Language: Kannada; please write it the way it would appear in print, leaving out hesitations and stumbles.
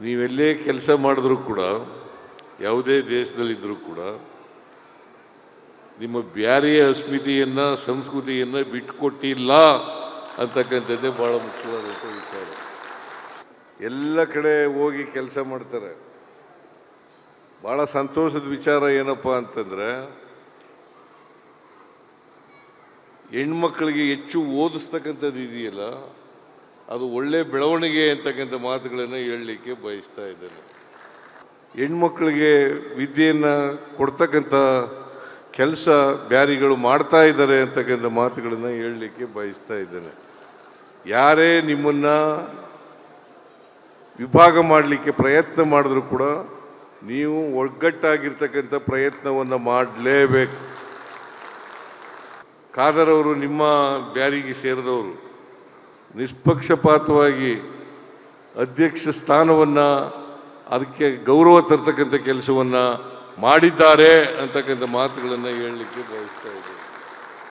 ನೀವೆಲ್ಲೇ ಕೆಲಸ ಮಾಡಿದ್ರೂ ಕೂಡ, ಯಾವುದೇ ದೇಶದಲ್ಲಿದ್ದರೂ ಕೂಡ ನಿಮ್ಮ ಬ್ಯಾರಿಯ ಅಸ್ಮಿತೆಯನ್ನು, ಸಂಸ್ಕೃತಿಯನ್ನು ಬಿಟ್ಟುಕೊಟ್ಟಿಲ್ಲ ಅಂತಕ್ಕಂಥದ್ದೇ ಭಾಳ ಮುಖ್ಯವಾದಂಥ ವಿಚಾರ. ಎಲ್ಲ ಕಡೆ ಹೋಗಿ ಕೆಲಸ ಮಾಡ್ತಾರೆ. ಭಾಳ ಸಂತೋಷದ ವಿಚಾರ ಏನಪ್ಪ ಅಂತಂದರೆ, ಹೆಣ್ಮಕ್ಳಿಗೆ ಹೆಚ್ಚು ಓದಿಸ್ತಕ್ಕಂಥದ್ದು ಇದೆಯಲ್ಲ, ಅದು ಒಳ್ಳೆ ಬೆಳವಣಿಗೆ ಅಂತಕ್ಕಂಥ ಮಾತುಗಳನ್ನು ಹೇಳಲಿಕ್ಕೆ ಬಯಸ್ತಾ ಇದ್ದೇನೆ. ಹೆಣ್ಮಕ್ಳಿಗೆ ವಿದ್ಯೆಯನ್ನು ಕೊಡ್ತಕ್ಕಂಥ ಕೆಲಸ ಬ್ಯಾರಿಗಳು ಮಾಡ್ತಾ ಇದ್ದಾರೆ ಅಂತಕ್ಕಂಥ ಮಾತುಗಳನ್ನು ಹೇಳಲಿಕ್ಕೆ ಬಯಸ್ತಾ ಇದ್ದೇನೆ. ಯಾರೇ ನಿಮ್ಮನ್ನು ವಿಭಾಗ ಮಾಡಲಿಕ್ಕೆ ಪ್ರಯತ್ನ ಮಾಡಿದ್ರೂ ಕೂಡ ನೀವು ಒಗ್ಗಟ್ಟಾಗಿರ್ತಕ್ಕಂಥ ಪ್ರಯತ್ನವನ್ನು ಮಾಡಲೇಬೇಕು. ಖಾದರ್ ಅವರು ನಿಮ್ಮ ಬ್ಯಾರಿಗೆ ಸೇರಿದವರು, ನಿಷ್ಪಕ್ಷಪಾತವಾಗಿ ಅಧ್ಯಕ್ಷ ಸ್ಥಾನವನ್ನು, ಅದಕ್ಕೆ ಗೌರವ ತರ್ತಕ್ಕಂಥ ಕೆಲಸವನ್ನು ಮಾಡಿದ್ದಾರೆ ಅಂತಕ್ಕಂಥ ಮಾತುಗಳನ್ನು ಹೇಳಲಿಕ್ಕೆ ಬಯಸ್ತಾ ಇದ್ದೇನೆ.